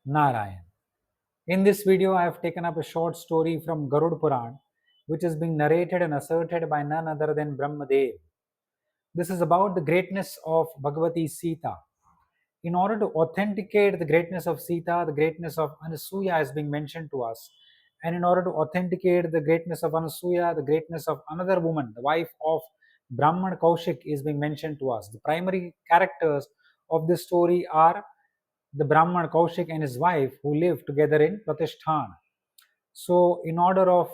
Narayan. In this video, I have taken up a short story from Garud Puran, which is being narrated and asserted by none other than Brahmadev. This is about the greatness of Bhagavati Sita. In order to authenticate the greatness of Sita, the greatness of Anasuya is being mentioned to us. And in order to authenticate the greatness of Anasuya, the greatness of another woman, the wife of Brahman Kaushik, is being mentioned to us. The primary characters of this story are the Brahman Kaushik and his wife who live together in Pratishthan. So, in order of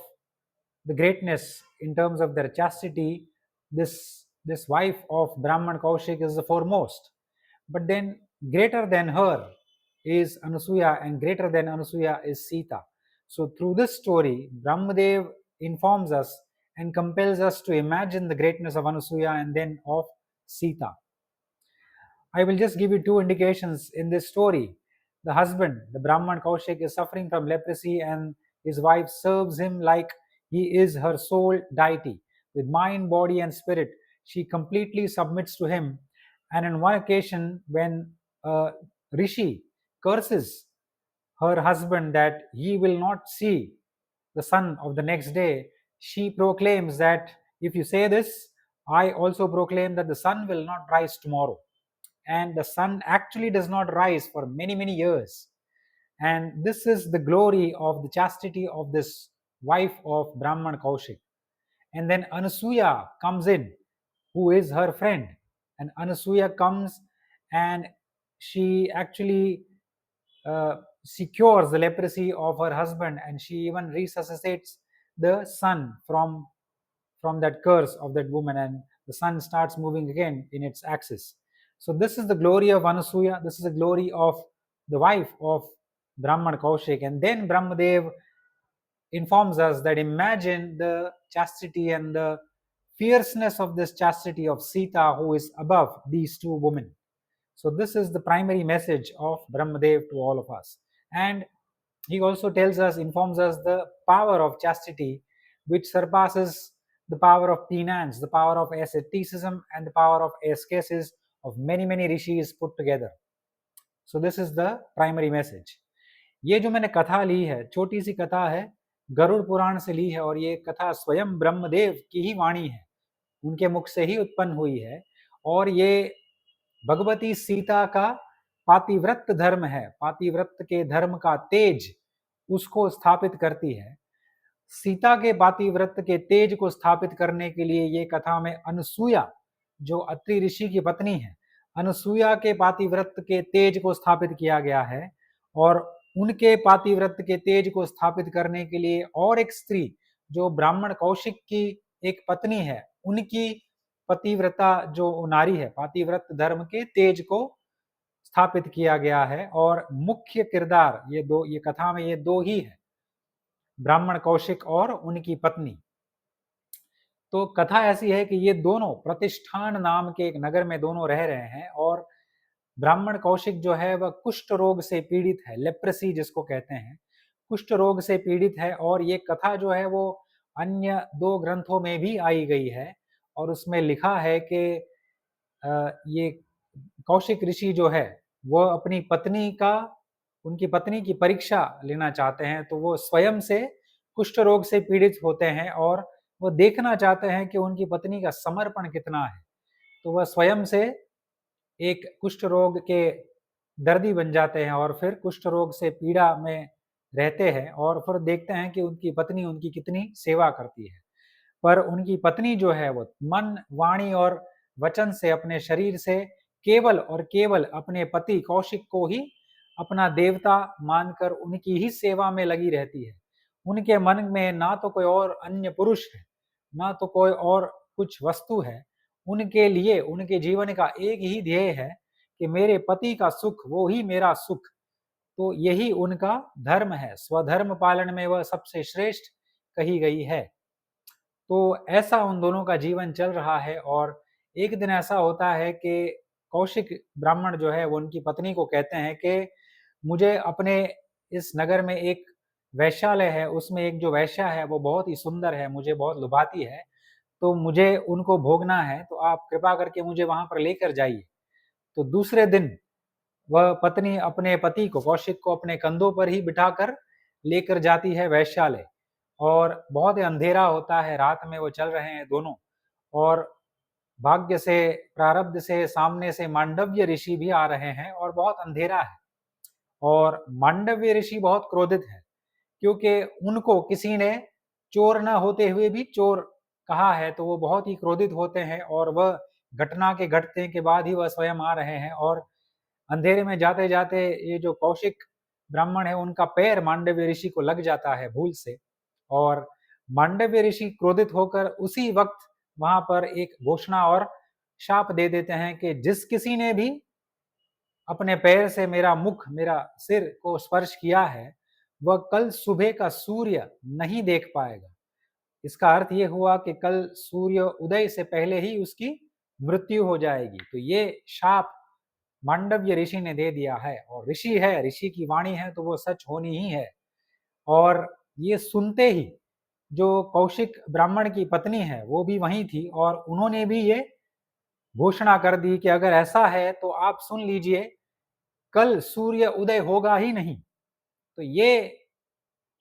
the greatness in terms of their chastity, this wife of Brahman Kaushik is the foremost. But then greater than her is Anasuya, and greater than Anasuya is Sita. So through this story, Brahmadev informs us and compels us to imagine the greatness of Anasuya and then of Sita. I will just give you two indications in this story. The husband, the Brahman Kaushik, is suffering from leprosy, and his wife serves him like he is her sole deity. With mind, body, and spirit, she completely submits to him. And on one occasion, when Rishi curses her husband that he will not see the sun of the next day, she proclaims that if you say this, I also proclaim that the sun will not rise tomorrow. And the sun actually does not rise for many, many years. And this is the glory of the chastity of this wife of Brahman Kaushik. And then Anasuya comes in, who is her friend. And Anasuya comes and she actually secures the leprosy of her husband, and she even resuscitates the sun from that curse of that woman, and the sun starts moving again in its axis. So this is the glory of Anasuya. This is the glory of the wife of Brahman Kaushik. And then Brahmadev informs us that imagine the chastity and the fierceness of this chastity of Sita, who is above these two women. So this is the primary message of Brahmadev to all of us. And he also tells us, informs us the power of chastity, which surpasses the power of penance, the power of asceticism, and the power of ascesis of many, many rishis put together. So this is the primary message. ये जो मैंने कथा ली है, छोटी सी कथा है, गरुड़ पुराण से ली है, और ये कथा स्वयं ब्रह्मदेव की ही वाणी है, उनके मुख से ही उत्पन्न हुई है। और ये भगवती सीता का पातिव्रत धर्म है, पातिव्रत के धर्म का तेज उसको स्थापित करती है। सीता के पातिव्रत के तेज को स्थापित करने के लिए ये कथा में अनसुया, जो अत्रि ऋषि की पत्नी है, अनसुया के पातिव्रत के तेज को स्थापित किया गया है। और उनके पातिव्रत के तेज को स्थापित करने के लिए और एक स्त्री जो ब्राह्मण कौशिक की एक पत्नी है, उनकी पतिव्रता जो नारी है, पातिव्रत धर्म के तेज को स्थापित किया गया है। और मुख्य किरदार ये कथा में ये दो ही है, ब्राह्मण कौशिक और उनकी पत्नी। तो कथा ऐसी है कि ये दोनों प्रतिष्ठान नाम के एक नगर में दोनों रह रहे हैं, और ब्राह्मण कौशिक जो है वह कुष्ठ रोग से पीड़ित है, लेप्रेसी जिसको कहते हैं, कुष्ठ रोग से पीड़ित है। और ये कथा जो है वो अन्य दो ग्रंथों में भी आई गई है, और उसमें लिखा है कि ये कौशिक ऋषि जो है वो अपनी पत्नी का, उनकी पत्नी की परीक्षा लेना चाहते हैं। तो वो स्वयं से कुष्ठ रोग से पीड़ित होते हैं, और वो देखना चाहते हैं कि उनकी पत्नी का समर्पण कितना है। तो वह स्वयं से एक कुष्ठ रोग के दर्दी बन जाते हैं, और फिर कुष्ठ रोग से पीड़ा में रहते हैं, और फिर देखते हैं कि उनकी पत्नी उनकी कितनी सेवा करती है। पर उनकी पत्नी जो है वो मन, वाणी और वचन से, अपने शरीर से केवल और केवल अपने पति कौशिक को ही अपना देवता मानकर उनकी ही सेवा में लगी रहती है। उनके मन में ना तो कोई और अन्य पुरुष है, ना तो कोई और कुछ वस्तु है। उनके लिए उनके जीवन का एक ही ध्येय है कि मेरे पति का सुख वो ही मेरा सुख। तो यही उनका धर्म है, स्वधर्म पालन में वह सबसे श्रेष्ठ कही गई है। तो ऐसा उन दोनों का जीवन चल रहा है। और एक दिन ऐसा होता है कि कौशिक ब्राह्मण जो है वो उनकी पत्नी को कहते हैं कि मुझे अपने इस नगर में एक वैश्यालय है, उसमें एक जो वैश्या है वो बहुत ही सुंदर है, मुझे बहुत लुभाती है, तो मुझे उनको भोगना है, तो आप कृपा करके मुझे वहां पर लेकर जाइए। तो दूसरे दिन वह पत्नी अपने पति को, कौशिक को, अपने कंधों पर ही बिठाकर लेकर जाती है वैश्यालय। और बहुत ही अंधेरा होता है, रात में वो चल रहे हैं दोनों, और भाग्य से, प्रारब्ध से सामने से मांडव्य ऋषि भी आ रहे हैं और बहुत अंधेरा है। और मांडव्य ऋषि बहुत क्रोधित है, क्योंकि उनको किसी ने चोर न होते हुए भी चोर कहा है, तो वो बहुत ही क्रोधित होते हैं। और वह घटना के घटने के बाद ही वह स्वयं आ रहे हैं, और अंधेरे में जाते जाते ये जो कौशिक ब्राह्मण है, उनका पैर मांडव्य ऋषि को लग जाता है भूल से। और मांडव्य ऋषि क्रोधित होकर उसी वक्त वहां पर एक घोषणा और शाप दे देते हैं कि जिस किसी ने भी अपने पैर से मेरा मुख, मेरा सिर को स्पर्श किया है, वह कल सुबह का सूर्य नहीं देख पाएगा। इसका अर्थ ये हुआ कि कल सूर्य उदय से पहले ही उसकी मृत्यु हो जाएगी। तो ये शाप मांडव्य ऋषि ने दे दिया है, और ऋषि है, ऋषि की वाणी है तो वो सच होनी ही है। और ये सुनते ही जो कौशिक ब्राह्मण की पत्नी है वो भी वहीं थी, और उन्होंने भी ये घोषणा कर दी कि अगर ऐसा है तो आप सुन लीजिए, कल सूर्य उदय होगा ही नहीं। तो ये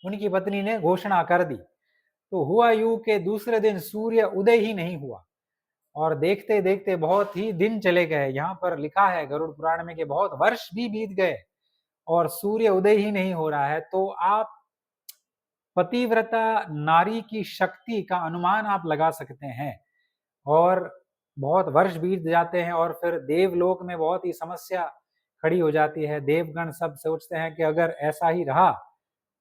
उनकी पत्नी ने घोषणा कर दी। तो हुआ यूं कि दूसरे दिन सूर्य उदय ही नहीं हुआ, और देखते देखते बहुत ही दिन चले गए। यहाँ पर लिखा है गरुड़ पुराण में कि बहुत वर्ष भी बीत गए और सूर्य उदय ही नहीं हो रहा है। तो आप पतिव्रता नारी की शक्ति का अनुमान आप लगा सकते हैं। और बहुत वर्ष बीत जाते हैं, और फिर देवलोक में बहुत ही समस्या खड़ी हो जाती है। देवगण सब सोचते हैं कि अगर ऐसा ही रहा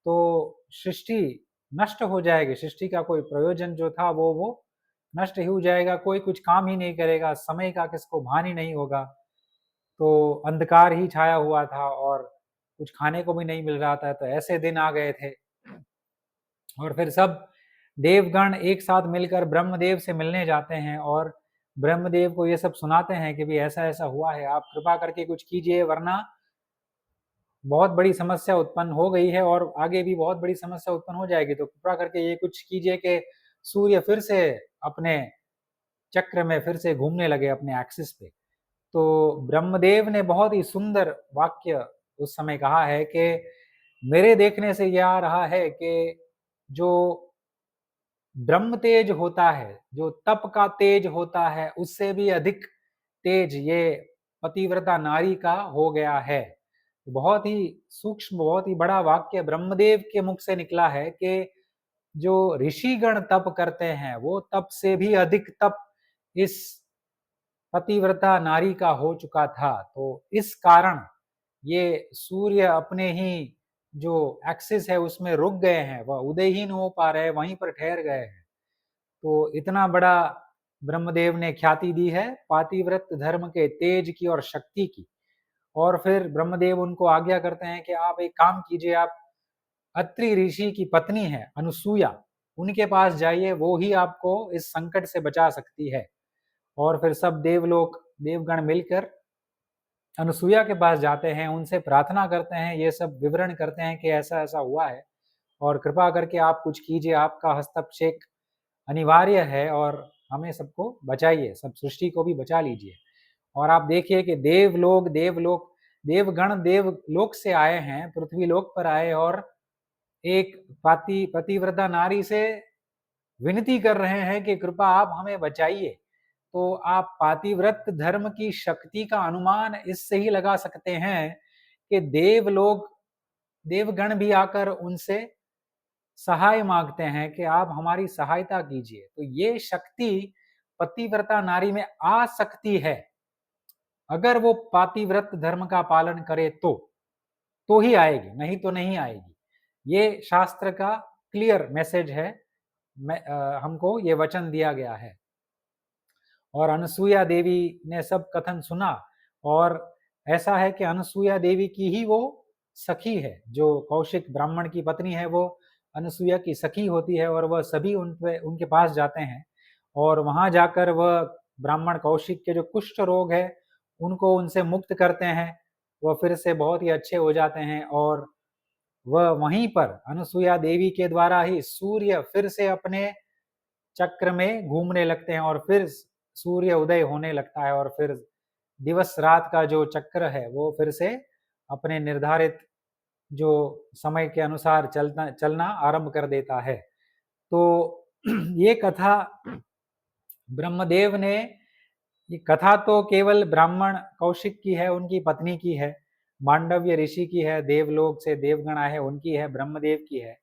तो सृष्टि नष्ट हो जाएगी, सृष्टि का कोई प्रयोजन जो था वो नष्ट ही हो जाएगा, कोई कुछ काम ही नहीं करेगा, समय का किसको भान ही नहीं होगा। तो अंधकार ही छाया हुआ था और कुछ खाने को भी नहीं मिल रहा था। तो ऐसे दिन आ गए थे, और फिर सब देवगण एक साथ मिलकर ब्रह्मदेव से मिलने जाते हैं, और ब्रह्मदेव को ये सब सुनाते हैं कि भी ऐसा ऐसा हुआ है, आप कृपा करके कुछ कीजिए, वरना बहुत बड़ी समस्या उत्पन्न हो गई है और आगे भी बहुत बड़ी समस्या उत्पन्न हो जाएगी। तो कृपा करके ये कुछ कीजिए कि सूर्य फिर से अपने चक्र में फिर से घूमने लगे, अपने एक्सिस पे। तो ब्रह्मदेव ने बहुत ही सुंदर वाक्य उस समय कहा है कि मेरे देखने से यह आ रहा है कि जो ब्रह्म तेज होता है, जो तप का तेज होता है, उससे भी अधिक तेज ये पतिव्रता नारी का हो गया है। बहुत ही सूक्ष्म, बहुत ही बड़ा वाक्य ब्रह्मदेव के मुख से निकला है कि जो ऋषिगण तप करते हैं, वो तप से भी अधिक तप इस पतिव्रता नारी का हो चुका था। तो इस कारण ये सूर्य अपने ही जो एक्सिस है उसमें रुक गए हैं, वह उदय ही नहीं हो पा रहे, वहीं पर ठहर गए हैं। तो इतना बड़ा ब्रह्मदेव ने ख्याति दी है पातिव्रत धर्म के तेज की और शक्ति की। और फिर ब्रह्मदेव उनको आज्ञा करते हैं कि आप एक काम कीजिए, आप अत्रि ऋषि की पत्नी है अनुसूया, उनके पास जाइए, वो ही आपको इस संकट से बचा सकती है। और फिर सब देवलोक, देवगण मिलकर अनुसूया के पास जाते हैं, उनसे प्रार्थना करते हैं, ये सब विवरण करते हैं कि ऐसा ऐसा हुआ है और कृपा करके आप कुछ कीजिए, आपका हस्तक्षेप अनिवार्य है और हमें सबको बचाइए, सब सृष्टि को भी बचा लीजिए। और आप देखिए कि देवगण देवलोक से आए हैं, पृथ्वी लोक पर आए, और एक पतिव्रता नारी से विनती कर रहे हैं कि कृपा आप हमें बचाइए। तो आप पातिव्रत धर्म की शक्ति का अनुमान इससे ही लगा सकते हैं कि देवगण भी आकर उनसे सहाय मांगते हैं कि आप हमारी सहायता कीजिए। तो ये शक्ति पतिव्रता नारी में आ सकती है, अगर वो पातिव्रत धर्म का पालन करे तो ही आएगी, नहीं तो नहीं आएगी। ये शास्त्र का क्लियर मैसेज है। हमको ये वचन दिया गया है। और अनसुईया देवी ने सब कथन सुना, और ऐसा है कि अनसुईया देवी की ही वो सखी है, जो कौशिक ब्राह्मण की पत्नी है, वो अनसुईया की सखी होती है, और वह सभी उनके पास जाते हैं, और वहां जाकर वह ब्राह्मण कौशिक के जो कुष्ठ रोग है उनको उनसे मुक्त करते हैं। वह फिर से बहुत ही अच्छे हो जाते हैं, और वह वहीं पर अनुसुईया देवी के द्वारा ही सूर्य फिर से अपने चक्र में घूमने लगते हैं, और फिर सूर्य उदय होने लगता है, और फिर दिवस रात का जो चक्र है वो फिर से अपने निर्धारित जो समय के अनुसार चलना आरंभ कर देता है। तो ये कथा ब्रह्मदेव ने, ये कथा तो केवल ब्राह्मण कौशिक की है, उनकी पत्नी की है, मांडव्य ऋषि की है, देवलोक से देवगण आए हैं उनकी है, ब्रह्मदेव की है।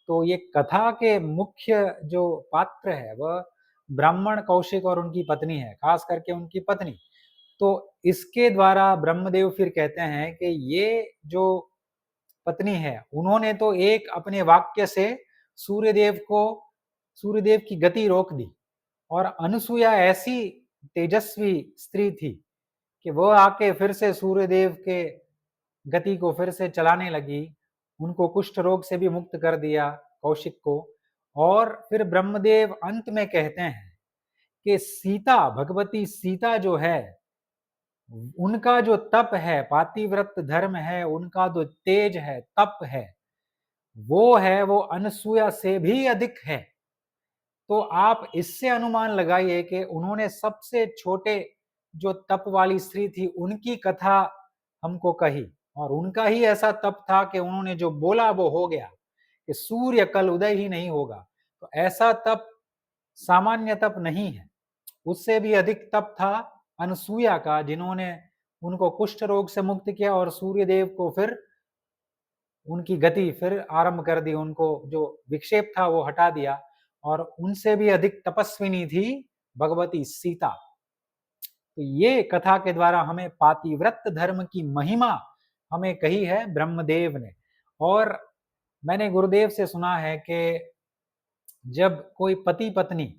तो ये कथा के मुख्य जो पात्र है वह ब्राह्मण कौशिक और उनकी पत्नी है, खास करके उनकी पत्नी। तो इसके द्वारा ब्रह्मदेव फिर कहते हैं कि ये जो पत्नी है उन्होंने तो एक अपने वाक्य से सूर्यदेव की गति रोक दी, और अनुसुईया ऐसी तेजस्वी स्त्री थी कि वह आके फिर से सूर्यदेव के गति को फिर से चलाने लगी, उनको कुष्ठ रोग से भी मुक्त कर दिया कौशिक को। और फिर ब्रह्मदेव अंत में कहते हैं कि सीता, भगवती सीता जो है, उनका जो तप है, पातिव्रत धर्म है, उनका जो तेज है, तप है, वो अनसुया से भी अधिक है। तो आप इससे अनुमान लगाइए कि उन्होंने सबसे छोटे जो तप वाली स्त्री थी उनकी कथा हमको कही, और उनका ही ऐसा तप था कि उन्होंने जो बोला वो हो गया कि सूर्य कल उदय ही नहीं होगा। तो ऐसा तप सामान्य तप नहीं है, उससे भी अधिक तप था अनसुईया का, जिन्होंने उनको कुष्ठ रोग से मुक्त किया और सूर्यदेव को फिर उनकी गति फिर आरंभ कर दी, उनको जो विक्षेप था वो हटा दिया। और उनसे भी अधिक तपस्विनी थी भगवती सीता। तो ये कथा के द्वारा हमें पातिव्रत धर्म की महिमा हमें कही है ब्रह्मदेव ने। और मैंने गुरुदेव से सुना है कि जब कोई पति पत्नी,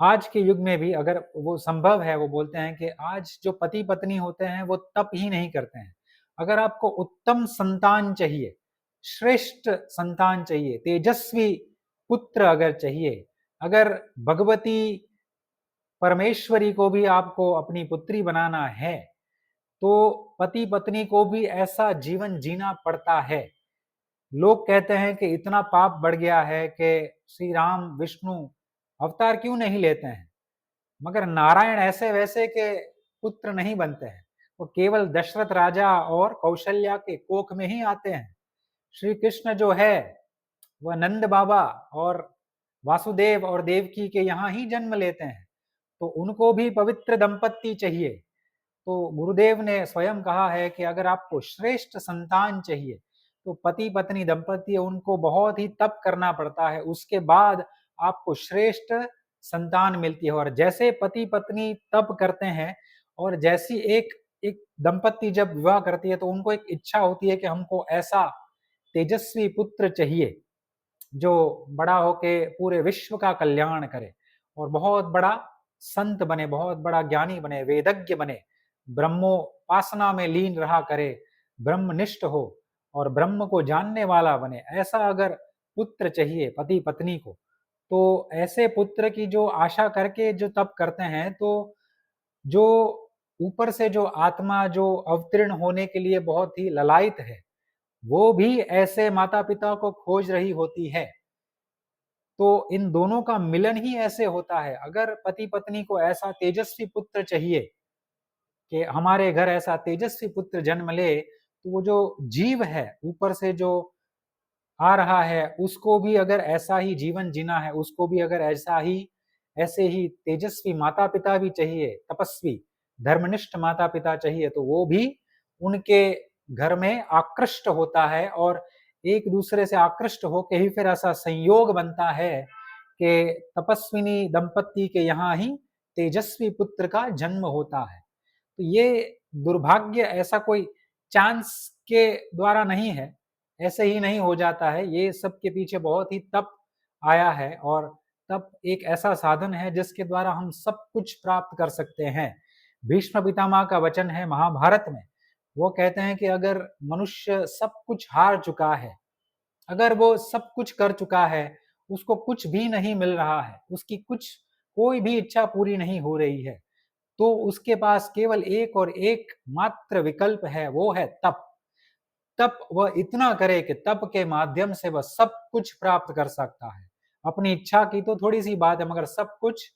आज के युग में भी अगर वो संभव है, वो बोलते हैं कि आज जो पति पत्नी होते हैं वो तप ही नहीं करते हैं। अगर आपको उत्तम संतान चाहिए, श्रेष्ठ संतान चाहिए, तेजस्वी पुत्र अगर चाहिए, अगर भगवती परमेश्वरी को भी आपको अपनी पुत्री बनाना है, तो पति पत्नी को भी ऐसा जीवन जीना पड़ता है। लोग कहते हैं कि इतना पाप बढ़ गया है कि श्री राम विष्णु अवतार क्यों नहीं लेते हैं, मगर नारायण ऐसे वैसे के पुत्र नहीं बनते हैं, वो केवल दशरथ राजा और कौशल्या के कोख में ही आते हैं। श्री कृष्ण जो है वह नंद बाबा और वासुदेव और देवकी के यहाँ ही जन्म लेते हैं, तो उनको भी पवित्र दंपत्ति चाहिए। तो गुरुदेव ने स्वयं कहा है कि अगर आपको श्रेष्ठ संतान चाहिए तो पति पत्नी दंपति, उनको बहुत ही तप करना पड़ता है, उसके बाद आपको श्रेष्ठ संतान मिलती है। और जैसे पति पत्नी तप करते हैं, और जैसी एक एक दंपत्ति जब विवाह करती है तो उनको एक इच्छा होती है कि हमको ऐसा तेजस्वी पुत्र चाहिए जो बड़ा होके पूरे विश्व का कल्याण करे और बहुत बड़ा संत बने, बहुत बड़ा ज्ञानी बने, वेदज्ञ बने, ब्रह्मोपासना में लीन रहा करे, ब्रह्मनिष्ठ हो और ब्रह्म को जानने वाला बने। ऐसा अगर पुत्र चाहिए पति पत्नी को, तो ऐसे पुत्र की जो आशा करके जो तप करते हैं, तो जो ऊपर से जो आत्मा जो अवतीर्ण होने के लिए बहुत ही ललायत है, वो भी ऐसे माता पिता को खोज रही होती है। तो इन दोनों का मिलन ही ऐसे होता है। अगर पति पत्नी को ऐसा तेजस्वी पुत्र चाहिए कि हमारे घर ऐसा तेजस्वी पुत्र जन्म ले, तो वो जो जीव है ऊपर से जो आ रहा है, उसको भी अगर ऐसा ही जीवन जीना है, उसको भी अगर ऐसे ही तेजस्वी माता पिता भी चाहिए, तपस्वी धर्मनिष्ठ माता पिता चाहिए, तो वो भी उनके घर में आकृष्ट होता है, और एक दूसरे से आकृष्ट होके ही फिर ऐसा संयोग बनता है कि तपस्विनी दंपत्ति के यहाँ ही तेजस्वी पुत्र का जन्म होता है। तो ये दुर्भाग्य ऐसा कोई चांस के द्वारा नहीं है, ऐसे ही नहीं हो जाता है। ये सब के पीछे बहुत ही तप आया है, और तप एक ऐसा साधन है जिसके द्वारा हम सब कुछ प्राप्त कर सकते हैं। भीष्म पितामह का वचन है महाभारत में, वो कहते हैं कि अगर मनुष्य सब कुछ हार चुका है, अगर वो सब कुछ कर चुका है, उसको कुछ भी नहीं मिल रहा है, उसकी कोई भी इच्छा पूरी नहीं हो रही है, तो उसके पास केवल एक और एक मात्र विकल्प है, वो है तप। तप वह इतना करे कि तप के माध्यम से वह सब कुछ प्राप्त कर सकता है। अपनी इच्छा की तो थोड़ी सी बात है, मगर सब कुछ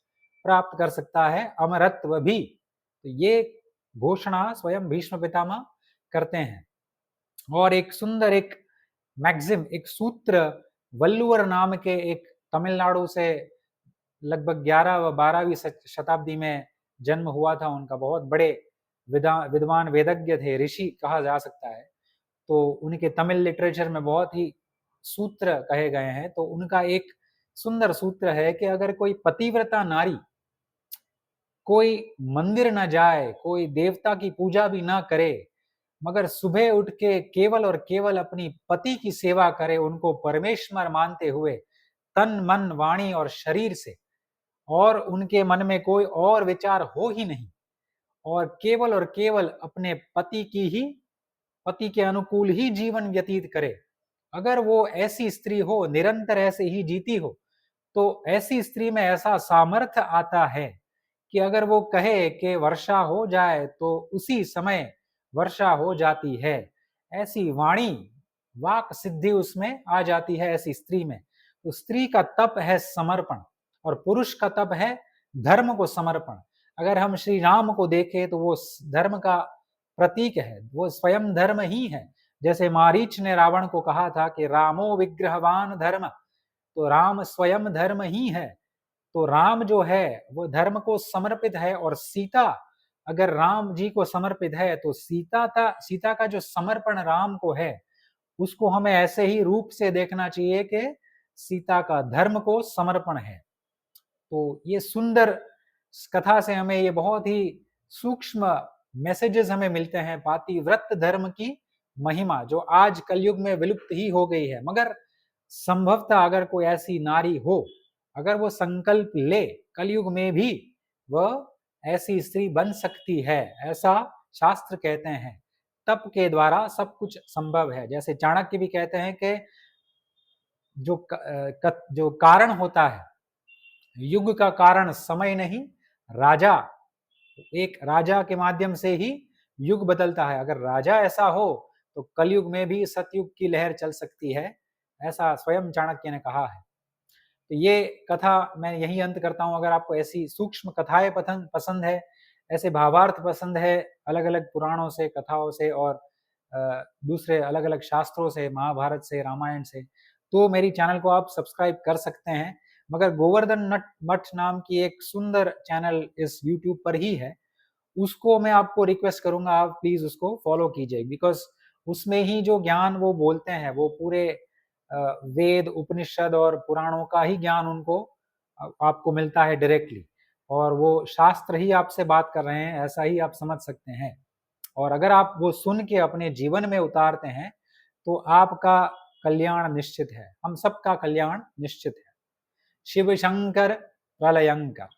प्राप्त कर सकता है, अमरत्व भी। तो ये घोषणा स्वयं भीष्म पितामह करते हैं। और एक सुंदर एक मैक्सिम, एक सूत्र, वल्लुवर नाम के एक तमिलनाडु से लगभग 11 व 12वीं शताब्दी में जन्म हुआ था उनका, बहुत बड़े विद्वान वेदज्ञ थे, ऋषि कहा जा सकता है। तो उनके तमिल लिटरेचर में बहुत ही सूत्र कहे गए हैं। तो उनका एक सुंदर सूत्र है कि अगर कोई पतिव्रता नारी कोई मंदिर न जाए, कोई देवता की पूजा भी ना करे, मगर सुबह उठ के केवल और केवल अपनी पति की सेवा करे, उनको परमेश्वर मानते हुए तन मन वाणी और शरीर से, और उनके मन में कोई और विचार हो ही नहीं, और केवल अपने पति के अनुकूल ही जीवन व्यतीत करे, अगर वो ऐसी स्त्री हो, निरंतर ऐसे ही जीती हो, तो ऐसी स्त्री में ऐसा सामर्थ्य आता है कि अगर वो कहे कि वर्षा हो जाए तो उसी समय वर्षा हो जाती है। ऐसी वाणी, वाक सिद्धि उसमें आ जाती है ऐसी स्त्री में। तो स्त्री का तप है समर्पण, और पुरुष का तप है धर्म को समर्पण। अगर हम श्री राम को देखें तो वो धर्म का प्रतीक है, वो स्वयं धर्म ही है। जैसे मारीच ने रावण को कहा था कि रामो विग्रहवान धर्म, तो राम स्वयं धर्म ही है। तो राम जो है वो धर्म को समर्पित है, और सीता अगर राम जी को समर्पित है, तो सीता का जो समर्पण राम को है, उसको हमें ऐसे ही रूप से देखना चाहिए कि सीता का धर्म को समर्पण है। तो ये सुंदर कथा से हमें ये बहुत ही सूक्ष्म मैसेजेस हमें मिलते हैं, पातिव्रत धर्म की महिमा जो आज कलयुग में विलुप्त ही हो गई है। मगर संभवतः अगर कोई ऐसी नारी हो, अगर वो संकल्प ले, कलयुग में भी वह ऐसी स्त्री बन सकती है, ऐसा शास्त्र कहते हैं। तप के द्वारा सब कुछ संभव है। जैसे चाणक्य भी कहते हैं कि जो कारण होता है, युग का कारण समय नहीं, राजा, एक राजा के माध्यम से ही युग बदलता है। अगर राजा ऐसा हो तो कलयुग में भी सतयुग की लहर चल सकती है, ऐसा स्वयं चाणक्य ने कहा है। तो ये कथा मैं यही अंत करता हूँ। अगर आपको ऐसी सूक्ष्म कथाएं पसंद है, ऐसे भावार्थ पसंद है, अलग अलग पुराणों से, कथाओं से, और दूसरे अलग अलग शास्त्रों से, महाभारत से, रामायण से, तो मेरी चैनल को आप सब्सक्राइब कर सकते हैं। मगर गोवर्धन मठ नाम की एक सुंदर चैनल इस यूट्यूब पर ही है, उसको मैं आपको रिक्वेस्ट करूंगा, आप प्लीज उसको फॉलो कीजिए, बिकॉज उसमें ही जो ज्ञान वो बोलते हैं वो पूरे वेद, उपनिषद और पुराणों का ही ज्ञान उनको आपको मिलता है डायरेक्टली, और वो शास्त्र ही आपसे बात कर रहे हैं, ऐसा ही आप समझ सकते हैं। और अगर आप वो सुन के अपने जीवन में उतारते हैं तो आपका कल्याण निश्चित है, हम सबका कल्याण निश्चित है। शिव शंकर प्रलयंकर।